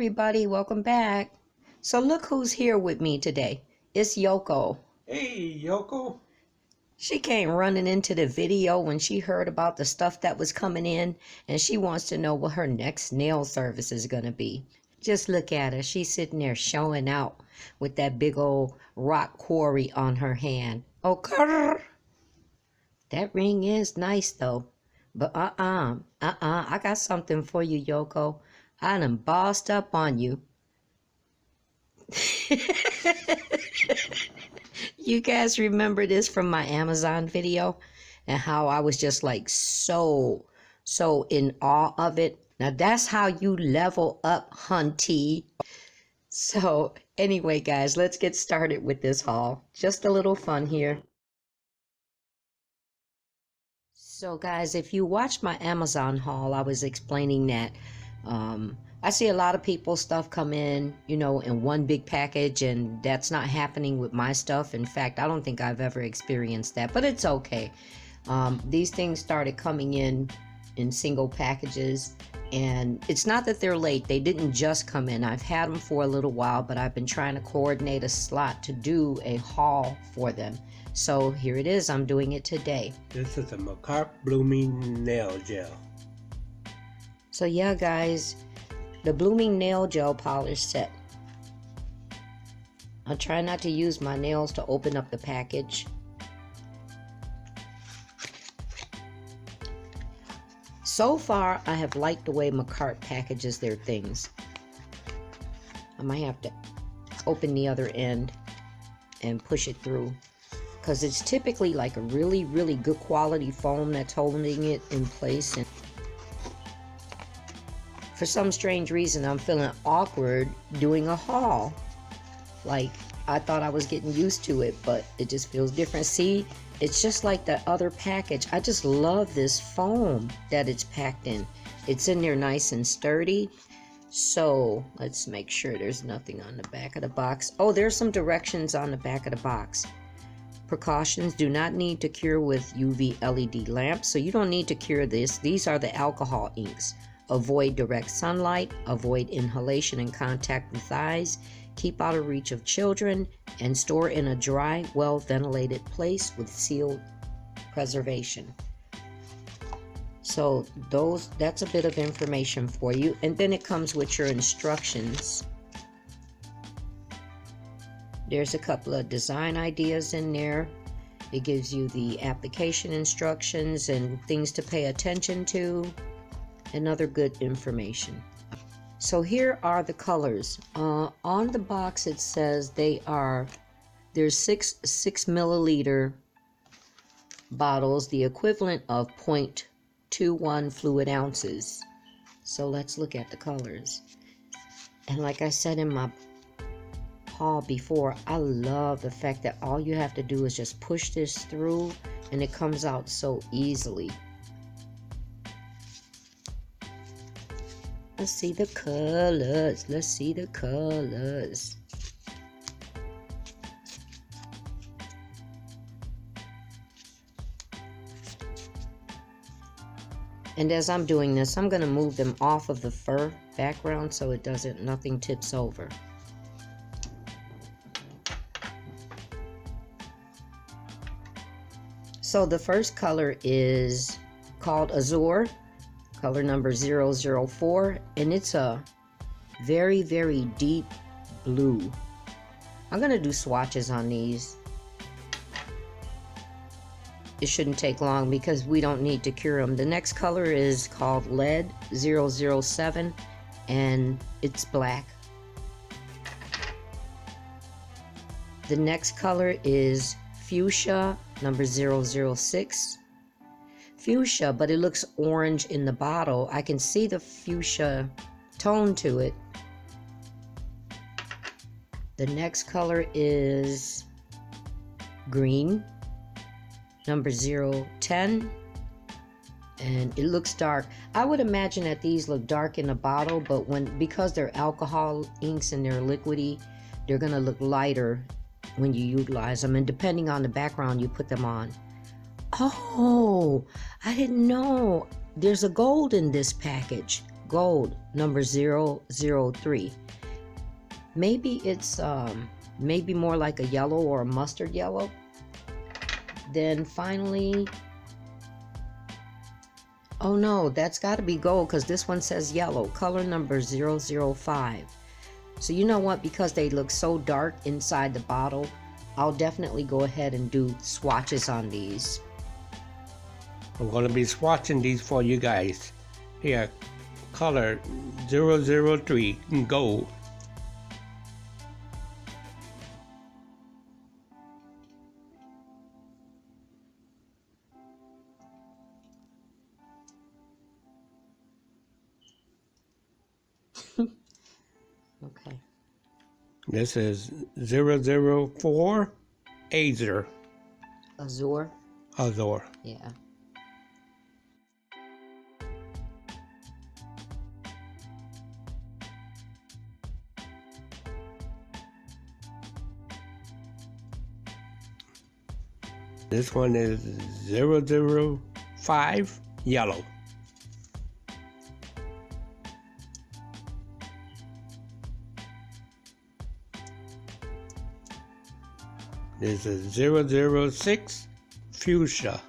everybody, welcome back. So look who's here with me today. It's Yoko. Hey, Yoko. She came running into the video when she heard about the stuff that was coming in, and she wants to know what her next nail service is going to be. Just look at her. She's sitting there showing out with that big old rock quarry on her hand. Oh, that ring is nice though. But I got something for you, Yoko. I done bossed up on you. You guys remember this from my Amazon video and how I was just like so in awe of it. Now that's how you level up, hunty. So anyway, guys, let's get started with this haul. Just a little fun here. So guys, if you watched my Amazon haul, I was explaining that I see a lot of people's stuff come in, you know, in one big package, and that's not happening with my stuff. In fact, I don't think I've ever experienced that, but it's okay. These things started coming in single packages, and it's not that they're late. They didn't just come in. I've had them for a little while, but I've been trying to coordinate a slot to do a haul for them. So here it is. I'm doing it today. This is a Makartt Blooming Nail Gel. So yeah, guys, the Blooming Nail Gel Polish Set. I'll try not to use my nails to open up the package. So far, I have liked the way Makartt packages their things. I might have to open the other end and push it through, because it's typically like a really good quality foam that's holding it in place. And for some strange reason, I'm feeling awkward doing a haul. Like, I thought I was getting used to it, but it just feels different. See, it's just like the other package. I just love this foam that it's packed in. It's in there nice and sturdy. So let's make sure there's nothing on the back of the box. Oh, there's some directions on the back of the box. Precautions: do not need to cure with UV LED lamps, so you don't need to cure this. These are the alcohol inks. Avoid direct sunlight, avoid inhalation and contact with eyes, keep out of reach of children, and store in a dry, well-ventilated place with sealed preservation. So that's a bit of information for you, and then it comes with your instructions. There's a couple of design ideas in there. It gives you the application instructions and things to pay attention to, and other good information. So here are the colors. On the box it says there's six milliliter bottles, the equivalent of 0.21 fluid ounces. So let's look at the colors. And like I said in my haul before, I love the fact that all you have to do is just push this through and it comes out so easily. Let's see the colors. Let's see the colors. And as I'm doing this, I'm going to move them off of the fur background so it nothing tips over. So the first color is called Azure, color number 004, and it's a very deep blue. I'm going to do swatches on these. It shouldn't take long because we don't need to cure them. The next color is called Lead 007, and it's black. The next color is Fuchsia number 006. Fuchsia, but it looks orange in the bottle. I can see the fuchsia tone to it. The next color is green number 010, and it looks dark. I would imagine that these look dark in the bottle, but because they're alcohol inks and they're liquidy, they're gonna look lighter when you utilize them, and depending on the background you put them on. Oh, I didn't know. There's a gold in this package. gold, number 003. Maybe it's maybe more like a yellow or a mustard yellow. Then finally, oh no, that's got to be gold because this one says yellow, color number 005. So you know what, because they look so dark inside the bottle, I'll definitely go ahead and do swatches on these. I'm going to be swatching these for you guys. Here, color 003 gold. Okay. This is 004 Azure. Azure? Azure. Yeah. This one is 005 yellow. This is 006 fuchsia.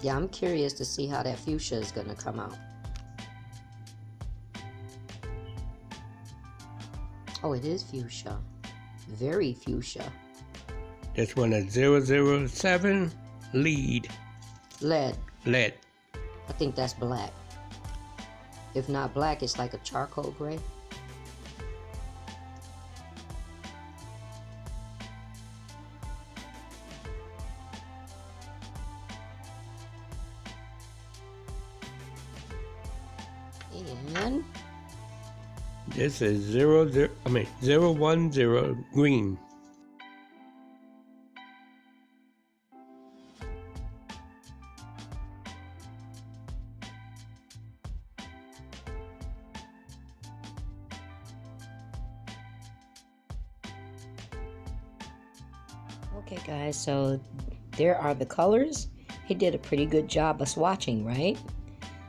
Yeah, I'm curious to see how that fuchsia is going to come out. Oh, it is fuchsia. Very fuchsia. This one is 007 lead. Lead. Lead. I think that's black. If not black, it's like a charcoal gray. And This is 010 green. okay guys, so there are the colors. He did a pretty good job of swatching, right?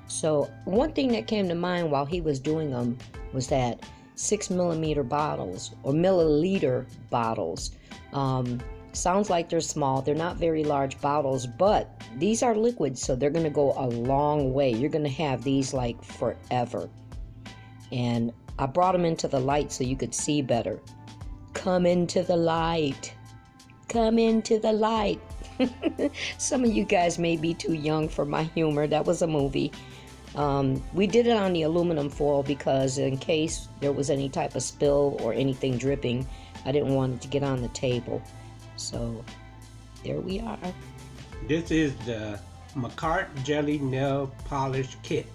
So one thing that came to mind while he was doing them was that 6mm bottles or milliliter bottles. Sounds like they're small. They're not very large bottles, but these are liquids, so they're going to go a long way. You're going to have these like forever. And I brought them into the light so you could see better. Come into the light. Come into the light. Some of you guys may be too young for my humor. That was a movie. We did it on the aluminum foil because in case there was any type of spill or anything dripping, I didn't want it to get on the table. So there we are. This is the Makartt Jelly Nail Polish Kit.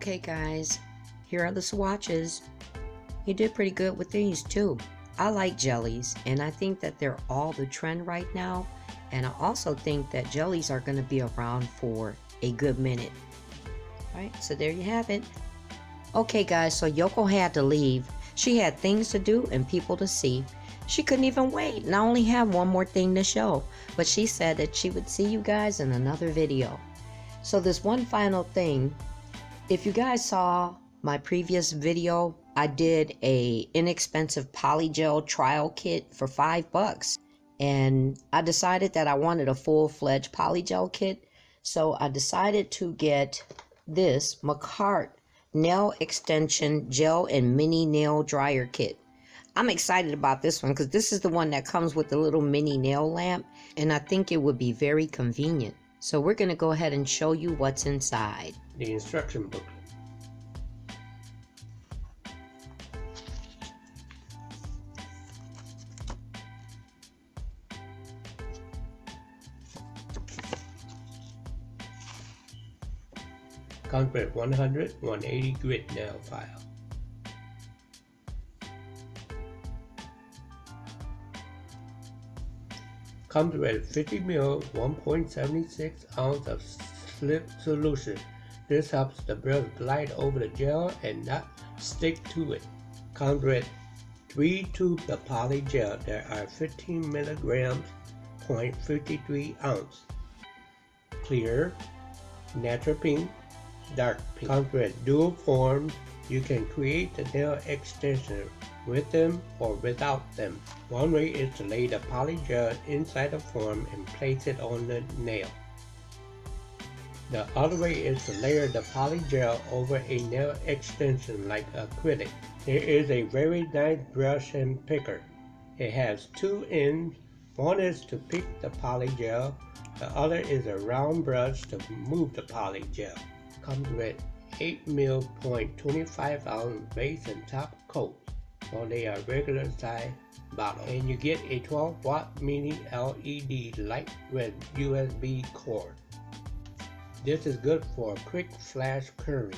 Okay guys, here are the swatches. You did pretty good with these too. I like jellies and I think that they're all the trend right now, and I also think that jellies are going to be around for a good minute. Alright, so there you have it. Okay guys, so Yoko had to leave. She had things to do and people to see. She couldn't even wait, and I only have one more thing to show, but she said that she would see you guys in another video. So this one final thing, if you guys saw my previous video, I did a inexpensive polygel trial kit for $5, and I decided that I wanted a full-fledged polygel kit, so I decided to get this Makartt nail extension gel and mini nail dryer kit. I'm excited about this one because this is the one that comes with the little mini nail lamp, and I think it would be very convenient. So we're going to go ahead and show you what's inside. The instruction booklet. Comes with 100/180 grit nail file. Comes with 50 ml 1.76 ounce of slip solution. This helps the brush glide over the gel and not stick to it. Comes with 3 tubes of poly gel that are 15 milligrams, 0.53 ounce. Clear, natural pink, dark pink. Comes with dual forms. You can create the nail extension with them or without them. One way is to lay the poly gel inside the form and place it on the nail. The other way is to layer the poly gel over a nail extension like acrylic. There is a very nice brush and picker. It has 2 ends. One is to pick the poly gel. The other is a round brush to move the poly gel. Comes with 8 ml 0.25 ounce base and top coat. So they are regular size bottle. And you get a 12 watt mini LED light red USB cord. This is good for quick flash curling.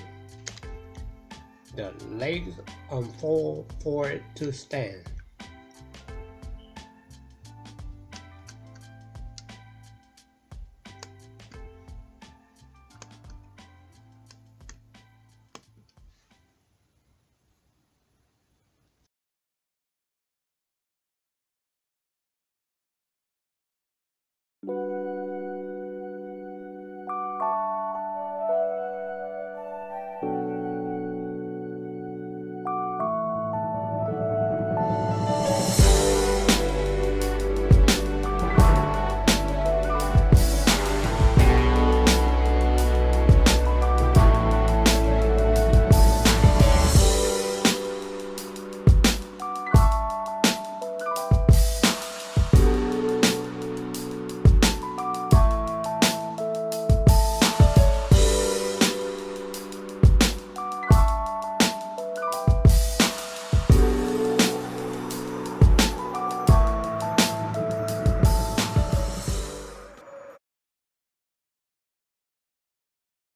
The legs unfold for it to stand.